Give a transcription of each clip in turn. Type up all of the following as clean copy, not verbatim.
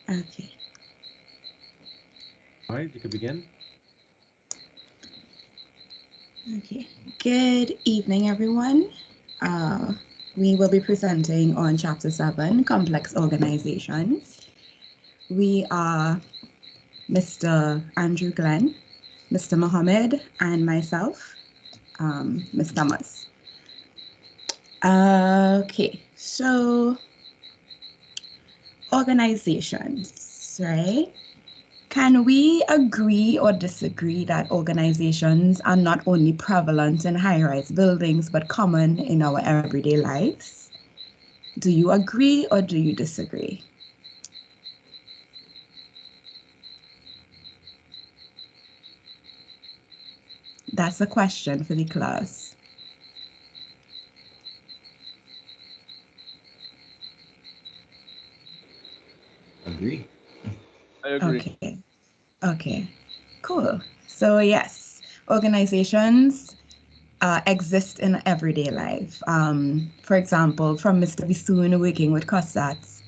Okay. All right, you can begin. Okay. Good evening, everyone. Uh, we will be presenting on Chapter 7, Complex Organizations. We are Mr. Andrew Glenn, Mr. Mohammed, and myself, Ms. Thomas. Okay, so organizations, right? Can we agree or disagree that organizations are not only prevalent in high-rise buildings, but common in our everyday lives? Do you agree or do you disagree? That's a question for the class. Agree. I agree. Okay, okay, cool. So yes, organizations exist in everyday life. For example, from Mr. Bisoon working with COSATs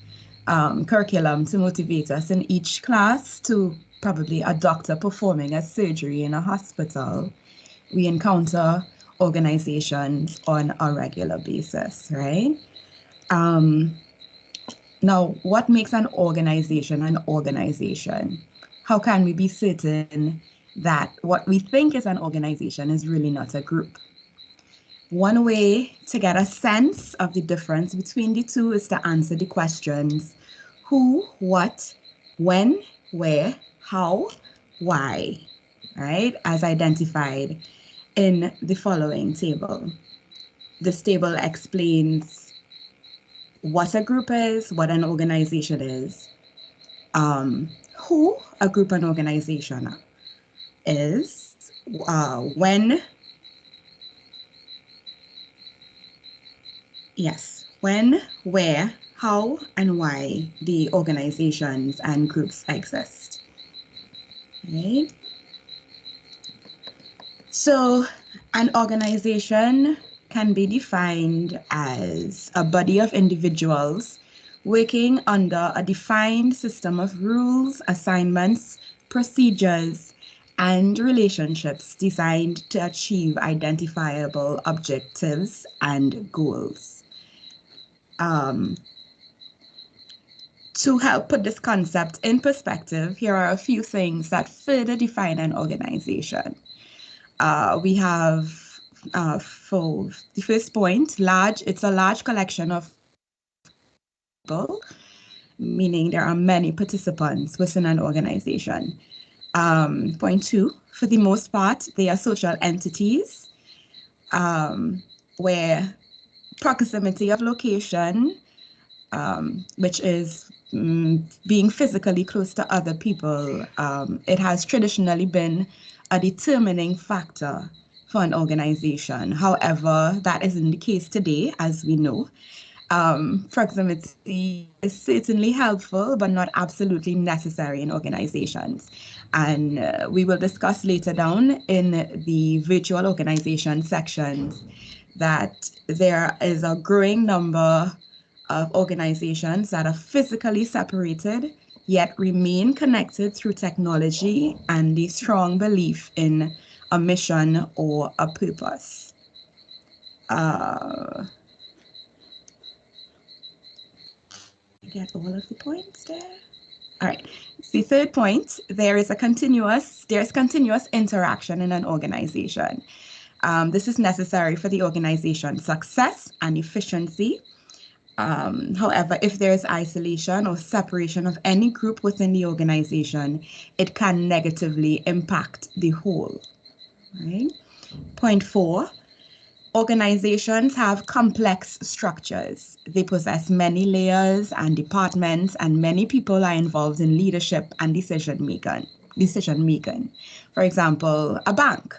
curriculum to motivate us in each class to probably a doctor performing a surgery in a hospital, we encounter organizations on a regular basis, right? Um, Now, what makes an organization an organization? How can we be certain that what we think is an organization is really not a group? One way to get a sense of the difference between the two is to answer the questions who, what, when, where, how, why, right? As identified in the following table. This table explains what a group is, what an organization is, who a group and organization is, when, where, how, and why the organizations and groups exist. Right? So, an organization can be defined as a body of individuals working under a defined system of rules, assignments, procedures, and relationships designed to achieve identifiable objectives and goals. To help put this concept in perspective, here are a few things that further define an organization. We have for the first point, it's a large collection of people, meaning there are many participants within an organization. Point two, for the most part, they are social entities where proximity of location, which is being physically close to other people, it has traditionally been a determining factor for an organization. However, that isn't the case today, as we know. Proximity is certainly helpful, but not absolutely necessary in organizations. And we will discuss later down in the virtual organization sections that there is a growing number of organizations that are physically separated yet remain connected through technology and the strong belief in a mission or a purpose. Get all of the points there. All right. The third point, there's continuous interaction in an organization. This is necessary for the organization's success and efficiency. However, if there is isolation or separation of any group within the organization, it can negatively impact the whole. Right? Point four, organizations have complex structures. They possess many layers and departments, and many people are involved in leadership and decision making. For example, a bank,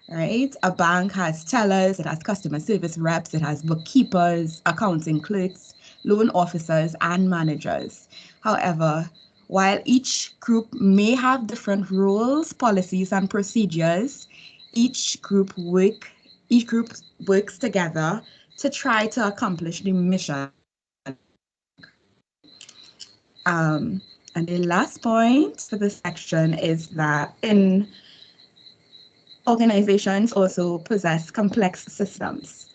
right? A bank has tellers, it has customer service reps, it has bookkeepers, accounting clerks, loan officers, and managers. However, while each group may have different rules, policies, and procedures, each group works together to try to accomplish the mission. And And the last point for this section is that in organizations also possess complex systems.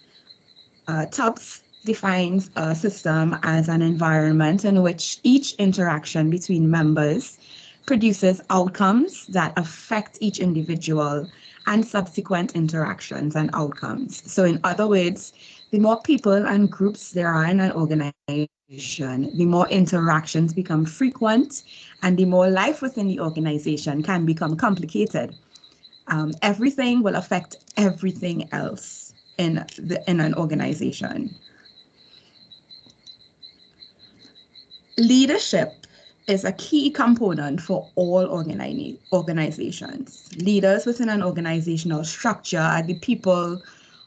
TUPS defines a system as an environment in which each interaction between members produces outcomes that affect each individual and subsequent interactions and outcomes. So in other words, the more people and groups there are in an organization, the more interactions become frequent and the more life within the organization can become complicated. Everything will affect everything else in an organization. Leadership is a key component for all organizations. Leaders within an organizational structure are the people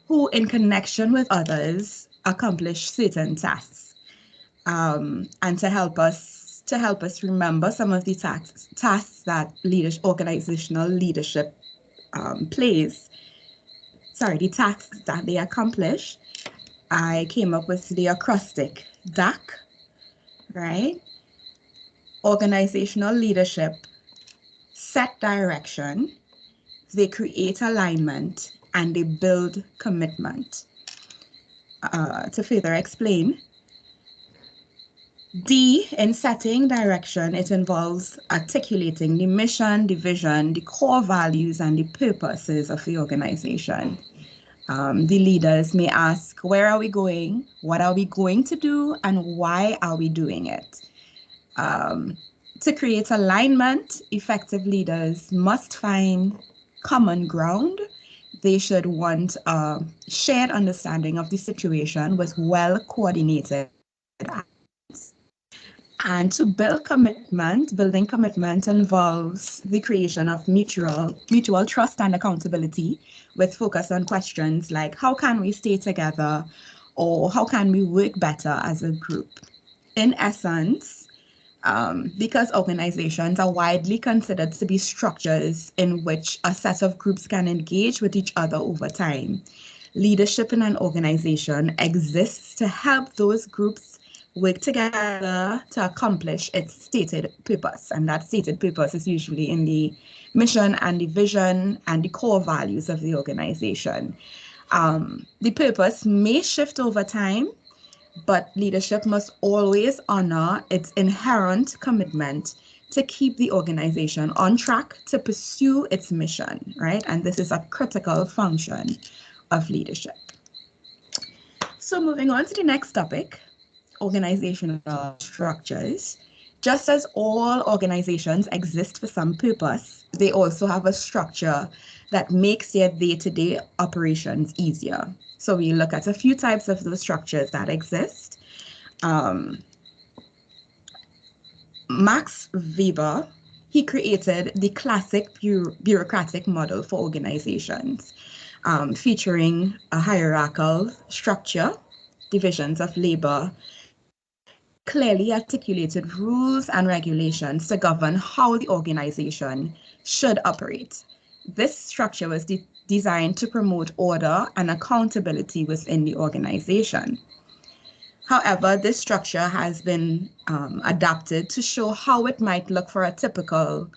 who, in connection with others, accomplish certain tasks. And to help us remember some of the tasks that organizational leadership the tasks that they accomplish, I came up with the acrostic DAC, right? Organizational leadership, set direction, they create alignment, and they build commitment. To further explain, D, in setting direction, it involves articulating the mission, the vision, the core values, and the purposes of the organization. The leaders may ask, where are we going? What are we going to do? And why are we doing it? To create alignment, effective leaders must find common ground. They should want a shared understanding of the situation with well-coordinated actions. And to build commitment, building commitment involves the creation of mutual trust and accountability with focus on questions like how can we stay together or how can we work better as a group. In essence, because organizations are widely considered to be structures in which a set of groups can engage with each other over time, leadership in an organization exists to help those groups work together to accomplish its stated purpose. And that stated purpose is usually in the mission and the vision and the core values of the organization. The purpose may shift over time, but leadership must always honor its inherent commitment to keep the organization on track to pursue its mission, right? And this is a critical function of leadership. So moving on to the next topic, organizational structures. Just as all organizations exist for some purpose, they also have a structure that makes their day-to-day operations easier. So we look at a few types of those structures that exist. Max Weber, he created the classic bureaucratic model for organizations, featuring a hierarchical structure, divisions of labor, clearly articulated rules and regulations to govern how the organization should operate. This structure was designed to promote order and accountability within the organization. However, this structure has been adapted to show how it might look for a typical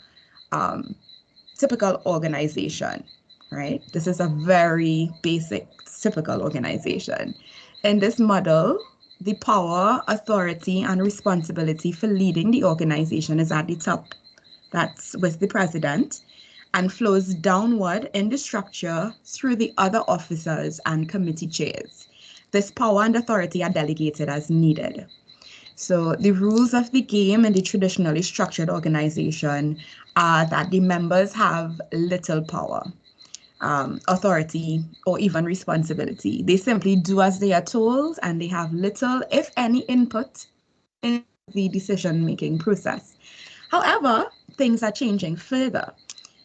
organization, right? This is a very basic, typical organization. In this model, the power, authority, and responsibility for leading the organization is at the top. That's with the president, and flows downward in the structure through the other officers and committee chairs. This power and authority are delegated as needed. So the rules of the game in the traditionally structured organization are that the members have little power, authority, or even responsibility. They simply do as they are told, and they have little, if any, input in the decision-making process. However, things are changing further.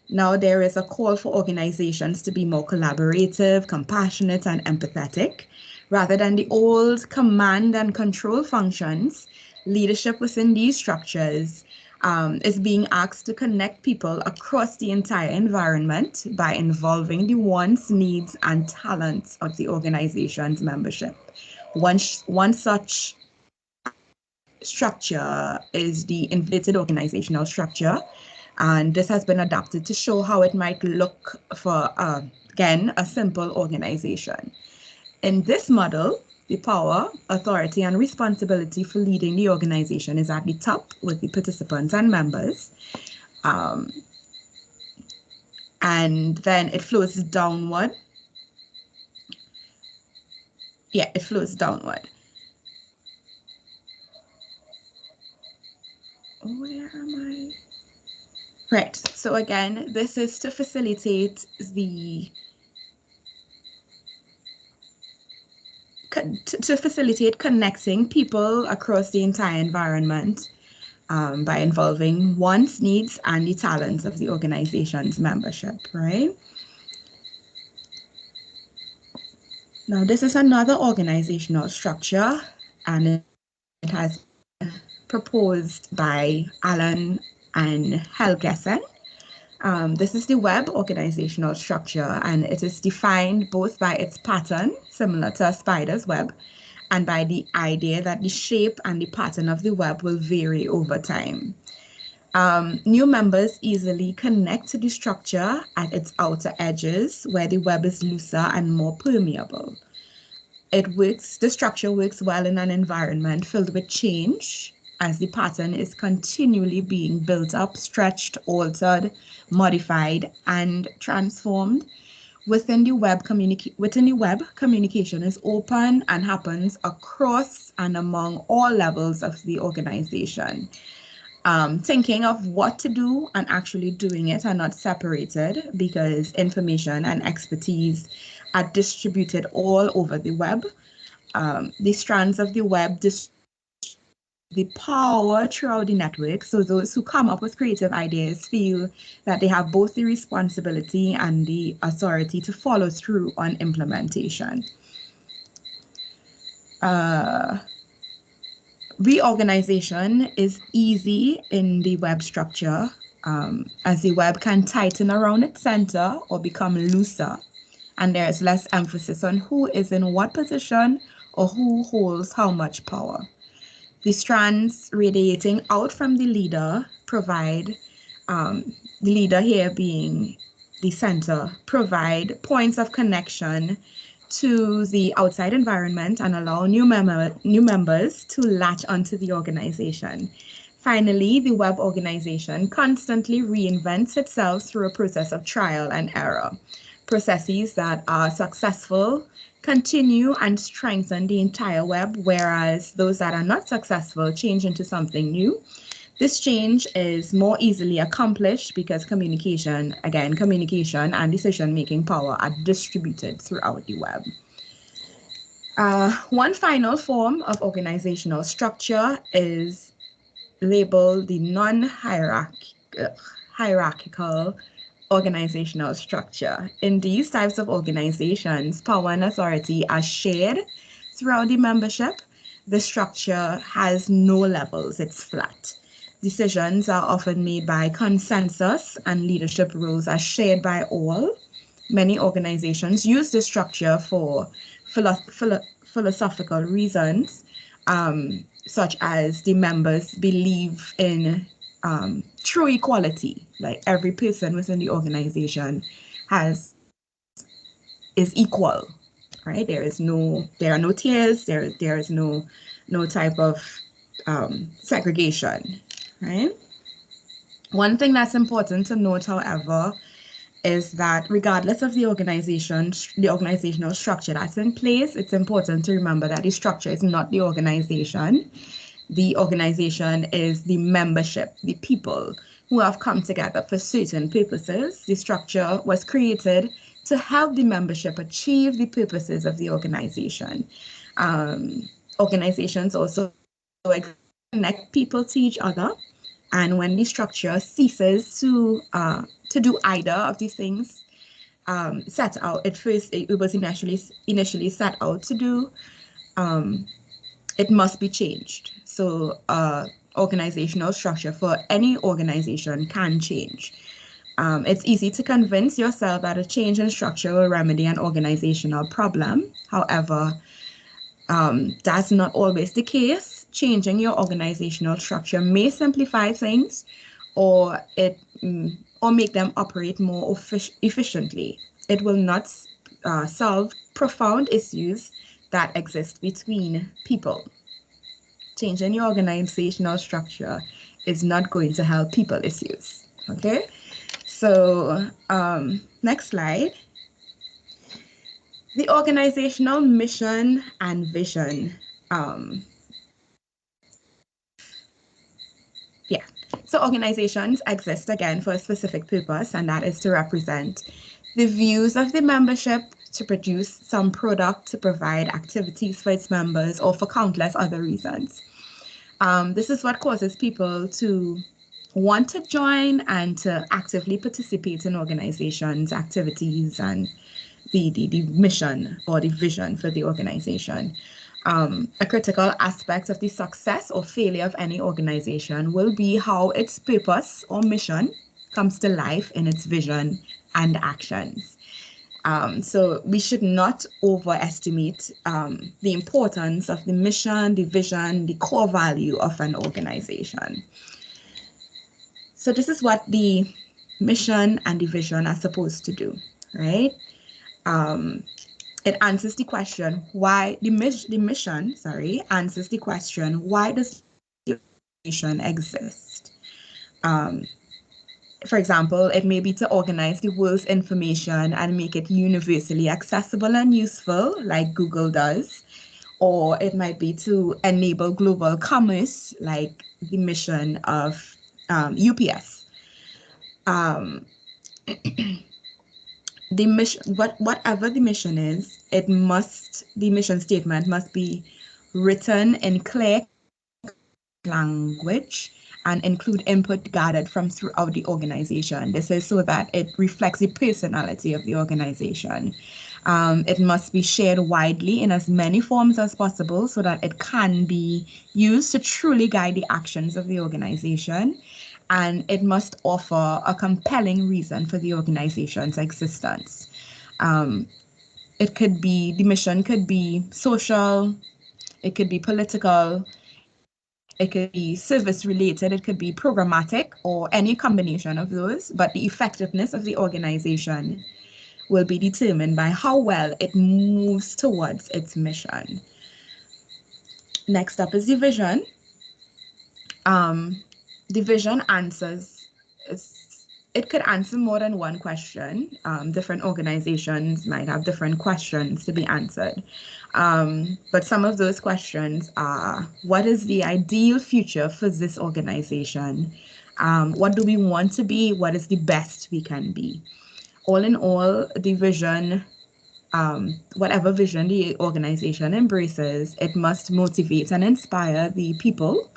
Now there is a call for organizations to be more collaborative, compassionate, and empathetic. Rather than the old command and control functions, leadership within these structures is being asked to connect people across the entire environment by involving the wants, needs, and talents of the organization's membership. One such structure is the inverted organizational structure. And this has been adapted to show how it might look for, again, a simple organization. In this model, the power, authority, and responsibility for leading the organization is at the top with the participants and members. And then it flows downward. Yeah, it flows downward. Where am I? Right, so again, this is to facilitate connecting people across the entire environment by involving wants, needs, and the talents of the organization's membership, right? Now, this is another organizational structure, and it has been proposed by Allen and Helgesen. This is the web organizational structure, and it is defined both by its pattern, similar to a spider's web, and by the idea that the shape and the pattern of the web will vary over time. New members easily connect to the structure at its outer edges, where the web is looser and more permeable. The structure works well in an environment filled with change, as the pattern is continually being built up, stretched, altered, modified, and transformed. Within the web, communication is open and happens across and among all levels of the organization. Thinking of what to do and actually doing it are not separated, because information and expertise are distributed all over the web. The strands of the web the power throughout the network. So those who come up with creative ideas feel that they have both the responsibility and the authority to follow through on implementation. Reorganization is easy in the web structure, as the web can tighten around its center or become looser, and there is less emphasis on who is in what position or who holds how much power. The strands radiating out from the leader provide, the leader here being the center, provide points of connection to the outside environment and allow new members to latch onto the organization. Finally, the web organization constantly reinvents itself through a process of trial and error. Processes that are successful continue and strengthen the entire web, whereas those that are not successful change into something new. This change is more easily accomplished because communication and decision-making power are distributed throughout the web. One final form of organizational structure is labeled the non-hierarchical organizational structure. In these types of organizations, power and authority are shared throughout the membership. The structure has no levels, it's flat. Decisions are often made by consensus and leadership roles are shared by all. Many organizations use this structure for philosophical reasons, such as the members believe in true equality, like every person within the organization is equal, right? There are no tiers, there is no type of segregation, right? One thing that's important to note, however, is that regardless of the organizational structure that's in place, it's important to remember that the structure is not the organization. The organization is the membership, the people who have come together for certain purposes. The structure was created to help the membership achieve the purposes of the organization. Organizations also connect people to each other, and when the structure ceases to do either of these things set out, at first it was initially set out to do, it must be changed. So organizational structure for any organization can change. It's easy to convince yourself that a change in structure will remedy an organizational problem. However, that's not always the case. changing your organizational structure may simplify things, or or make them operate more efficiently. It will not solve profound issues that exist between people. Changing your organizational structure is not going to help people issues. Okay, so next slide. The organizational mission and vision. Yeah, so organizations exist again for a specific purpose, and that is to represent the views of the membership, to produce some product, to provide activities for its members, or for countless other reasons. This is what causes people to want to join and to actively participate in organizations' activities and the mission or the vision for the organization. A critical aspect of the success or failure of any organization will be how its purpose or mission comes to life in its vision and actions. So we should not overestimate the importance of the mission, the vision, the core value of an organization. So this is what the mission and the vision are supposed to do, right? It answers the question why the mission, answers the question, why does the organization exist? For example, it may be to organize the world's information and make it universally accessible and useful, like Google does. Or it might be to enable global commerce, like the mission of UPS. The mission, whatever the mission is, the mission statement must be written in clear language and include input gathered from throughout the organization. This is so that it reflects the personality of the organization. It must be shared widely in as many forms as possible so that it can be used to truly guide the actions of the organization. And it must offer a compelling reason for the organization's existence. The mission could be social, it could be political, it could be service related, it could be programmatic, or any combination of those, but the effectiveness of the organization will be determined by how well it moves towards its mission. Next up is the vision. The vision it could answer more than one question. Different organizations might have different questions to be answered. But some of those questions are, what is the ideal future for this organization? What do we want to be? What is the best we can be? All in all, the vision, whatever vision the organization embraces, it must motivate and inspire the people.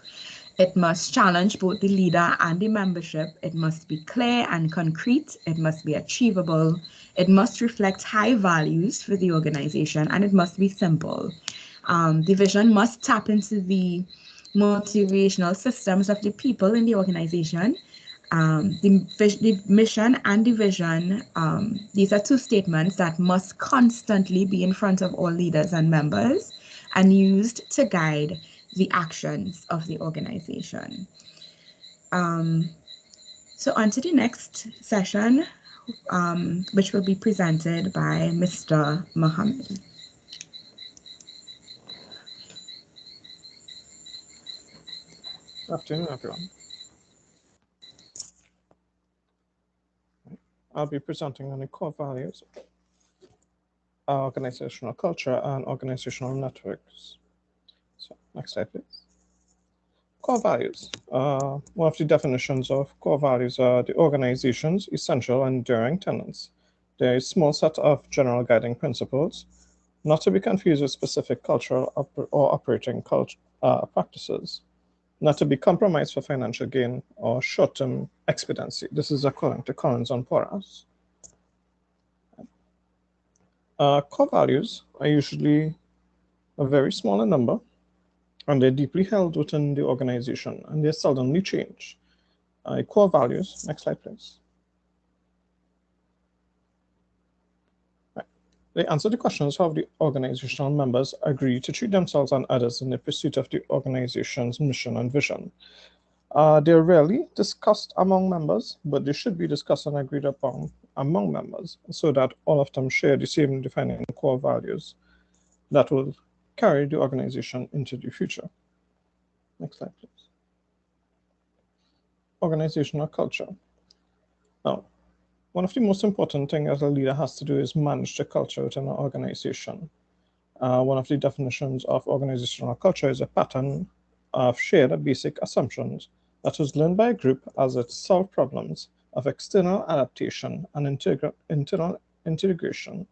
It must challenge both the leader and the membership. It must be clear and concrete. It must be achievable. It must reflect high values for the organization, and it must be simple. The vision must tap into the motivational systems of the people in the organization. The mission and the vision, these are two statements that must constantly be in front of all leaders and members and used to guide the actions of the organization. So on to the next session, which will be presented by Mr. Mohammed. Good afternoon, everyone. I'll be presenting on the core values, organizational culture, and organizational networks. So next slide, please. Core values. One of the definitions of core values are the organization's essential and enduring tenets. They're a small set of general guiding principles, not to be confused with specific cultural or operating practices, not to be compromised for financial gain or short-term expediency. This is according to Collins and Porras. Core values are usually a very small in number, and they're deeply held within the organization, and they're seldomly changed. Core values, next slide, please. Right. The answer to the question is how the organizational members agree to treat themselves and others in the pursuit of the organization's mission and vision. They're rarely discussed among members, but they should be discussed and agreed upon among members so that all of them share the same defining core values that will carry the organization into the future. Next slide, please. Organizational culture. Now, one of the most important things as a leader has to do is manage the culture within an organization. One of the definitions of organizational culture is a pattern of shared basic assumptions that was learned by a group as it solved problems of external adaptation and internal integration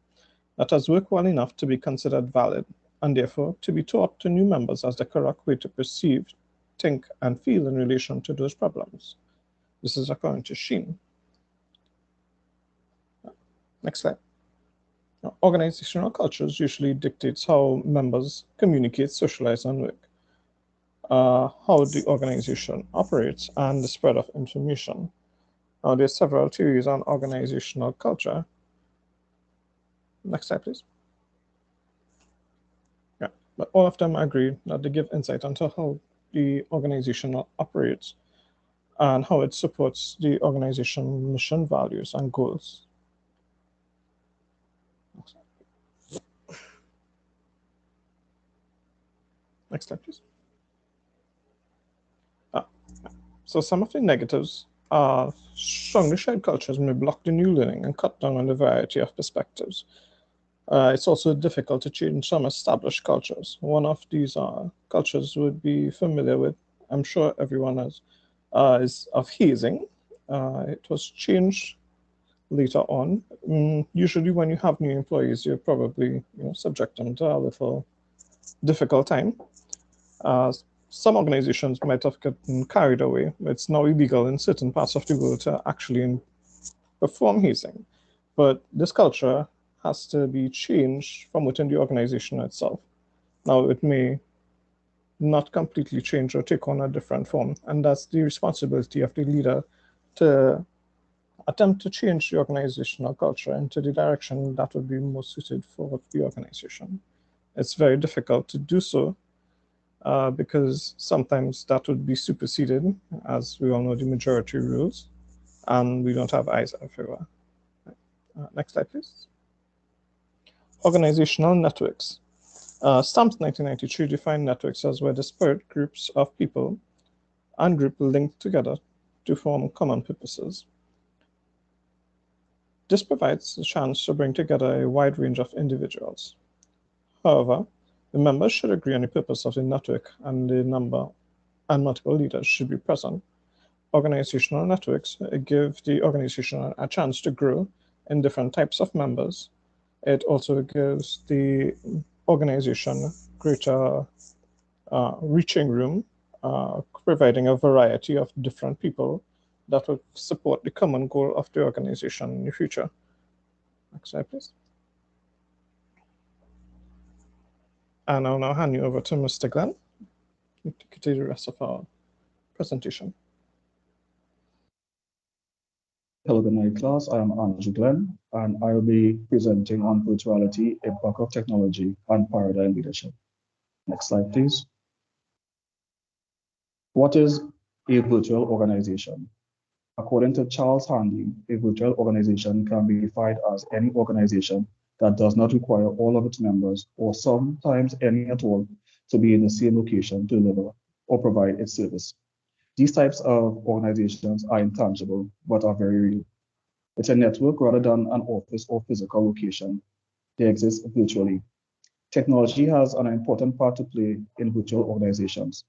that has worked well enough to be considered valid and therefore to be taught to new members as the correct way to perceive, think, and feel in relation to those problems. This is according to Sheen. Next slide. Now, organizational cultures usually dictates how members communicate, socialize, and work, how the organization operates, and the spread of information. Now, there are several theories on organizational culture. Next slide, please. Yeah, but all of them agree that they give insight into how the organization operates and how it supports the organization mission, values, and goals. Next slide, please. So some of the negatives are strongly shared cultures may block the new learning and cut down on the variety of perspectives. It's also difficult to change some established cultures. One of these cultures would be familiar with, I'm sure everyone has, is of hazing. It was changed later on. Usually when you have new employees, you probably subject them to a little difficult time. Some organizations might have gotten carried away. It's now illegal in certain parts of the world to actually perform hazing. But this culture has to be changed from within the organization itself. Now, it may not completely change or take on a different form, and that's the responsibility of the leader to attempt to change the organizational culture into the direction that would be most suited for the organization. It's very difficult to do so because sometimes that would be superseded, as we all know, the majority rules, and we don't have eyes everywhere. Next slide, please. Organizational networks. Stamps 1993 defined networks as where disparate groups of people and groups linked together to form common purposes. This provides the chance to bring together a wide range of individuals. However, the members should agree on the purpose of the network, and the number and multiple leaders should be present. Organizational networks give the organization a chance to grow in different types of members. It also gives the organization greater reaching room, providing a variety of different people that would support the common goal of the organization in the future. Next slide, please. And I'll now hand you over to Mr. Glenn to continue the rest of our presentation. Hello, good night, class. I am Andrew Glenn, and I will be presenting on virtuality, impact of technology, and paradigm leadership. Next slide, please. What is a virtual organization? According to Charles Handy, a virtual organization can be defined as any organization that does not require all of its members, or sometimes any at all, to be in the same location to deliver or provide its service. These types of organizations are intangible, but are very real. It's a network rather than an office or physical location. They exist virtually. Technology has an important part to play in virtual organizations,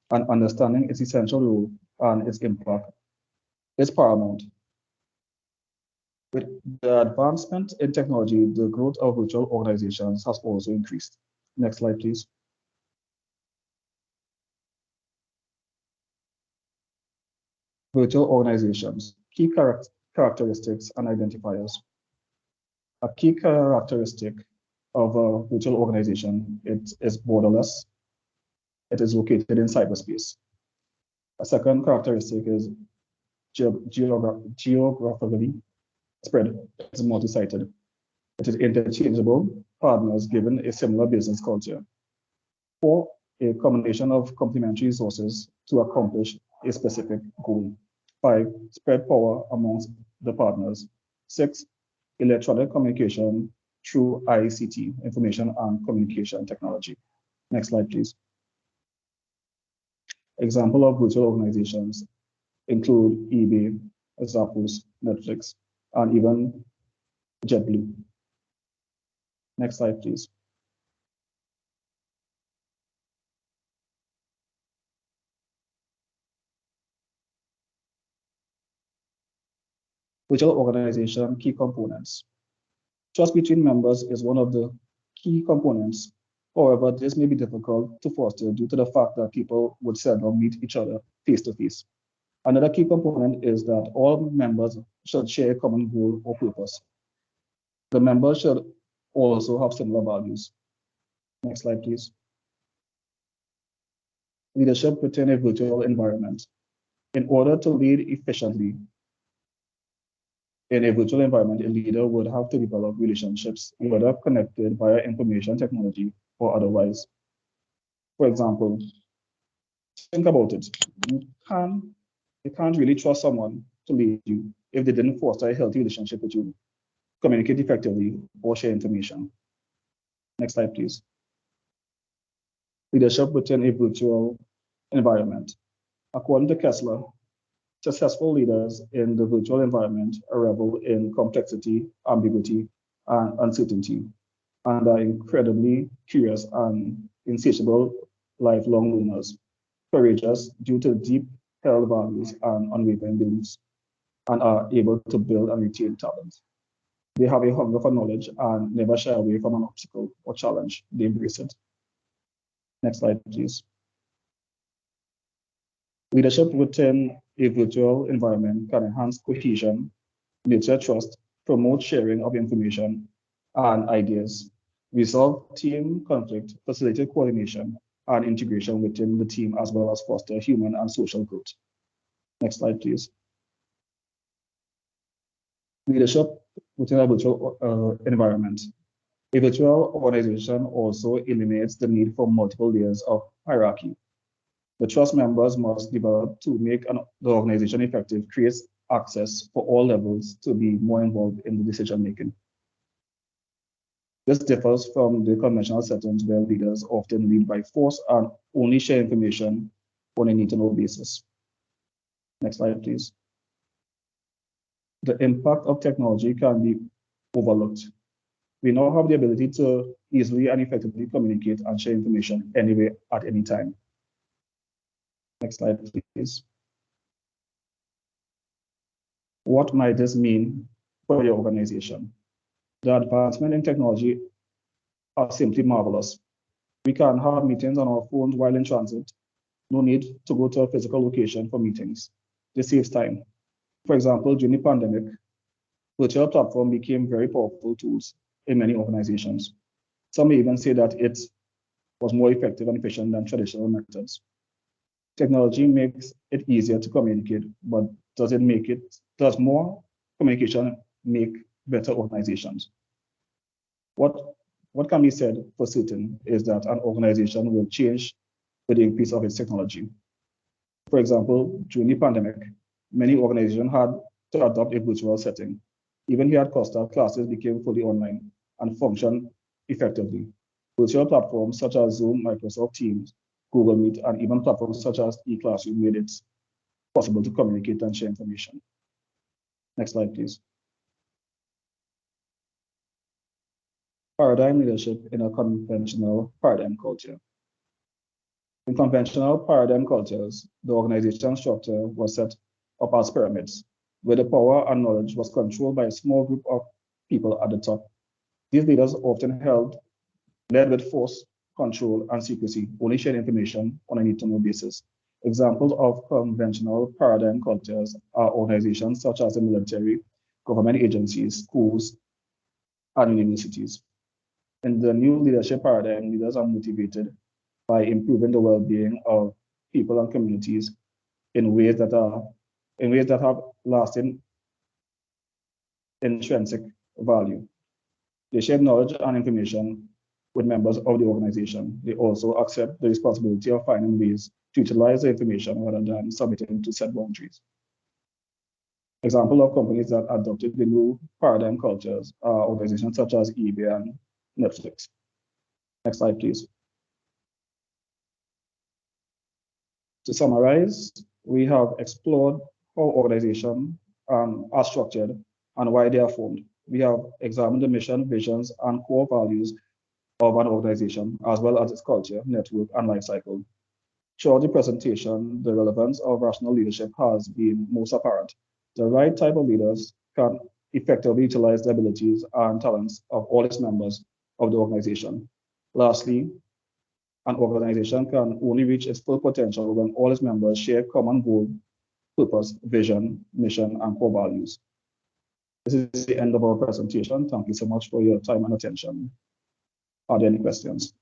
and understanding its essential role and its impact is paramount. With the advancement in technology, the growth of virtual organizations has also increased. Next slide, please. Virtual organizations, key characteristics and identifiers. A key characteristic of a virtual organization, it is borderless. It is located in cyberspace. A second characteristic is geographically spread. It's multi-sited. It is interchangeable partners given a similar business culture. 4, a combination of complementary resources to accomplish a specific goal. 5, spread power amongst the partners. 6, electronic communication through ICT, information and communication technology. Next slide, please. Example of virtual organizations include eBay, Zappos, Netflix, and even JetBlue. Next slide, please. Virtual organization key components. Trust between members is one of the key components. However, this may be difficult to foster due to the fact that people would seldom meet each other face to face. Another key component is that all members should share a common goal or purpose. The members should also have similar values. Next slide, please. Leadership within a virtual environment. In order to lead efficiently in a virtual environment, a leader would have to develop relationships, whether connected via information technology or otherwise. For example, think about it. You can't really trust someone to lead you if they didn't foster a healthy relationship with you, communicate effectively, or share information. Next slide, please. Leadership within a virtual environment. According to Kessler, successful leaders in the virtual environment revel in complexity, ambiguity, and uncertainty, and are incredibly curious and insatiable lifelong learners, courageous due to deep held values and unwavering beliefs, and are able to build and retain talent. They have a hunger for knowledge and never shy away from an obstacle or challenge. They embrace it. Next slide, please. Leadership within a virtual environment can enhance cohesion, nurture trust, promote sharing of information and ideas, resolve team conflict, facilitate coordination and integration within the team, as well as foster human and social growth. Next slide, please. Leadership within a virtual environment. A virtual organization also eliminates the need for multiple layers of hierarchy. The trust members must develop to make the organization effective, creates access for all levels to be more involved in the decision making. This differs from the conventional settings where leaders often lead by force and only share information on a need-to-know basis. Next slide, please. The impact of technology can be overlooked. We now have the ability to easily and effectively communicate and share information anywhere at any time. Next slide, please. What might this mean for your organization? The advancement in technology are simply marvelous. We can have meetings on our phones while in transit. No need to go to a physical location for meetings. This saves time. For example, during the pandemic, virtual platform became very powerful tools in many organizations. Some may even say that it was more effective and efficient than traditional methods. Technology makes it easier to communicate, but does more communication make better organizations? What can be said for certain is that an organization will change with the increase of its technology. For example, during the pandemic, many organizations had to adopt a virtual setting. Even here at Costa, classes became fully online and functioned effectively. Virtual platforms such as Zoom, Microsoft Teams, Google Meet, and even platforms such as eClassroom made it possible to communicate and share information. Next slide, please. Paradigm leadership in a conventional paradigm culture. In conventional paradigm cultures, the organization structure was set up as pyramids, where the power and knowledge was controlled by a small group of people at the top. These leaders often led with force, control, and secrecy, only shared information on a need-to-know basis. Examples of conventional paradigm cultures are organizations such as the military, government agencies, schools, and universities. In the new leadership paradigm, leaders are motivated by improving the well-being of people and communities in ways that have lasting intrinsic value. They share knowledge and information with members of the organization. They also accept the responsibility of finding ways to utilize the information rather than submitting to set boundaries. Example of companies that adopted the new paradigm cultures are organizations such as eBay and Netflix. Next slide, please. To summarize, we have explored how organizations are structured and why they are formed. We have examined the mission, visions, and core values of an organization, as well as its culture, network, and life cycle. Throughout the presentation, the relevance of rational leadership has been most apparent. The right type of leaders can effectively utilize the abilities and talents of all its members of the organization. Lastly, an organization can only reach its full potential when all its members share common goal, purpose, vision, mission, and core values. This is the end of our presentation. Thank you so much for your time and attention. Are there any questions?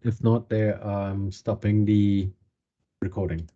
If not, I'm stopping the recording.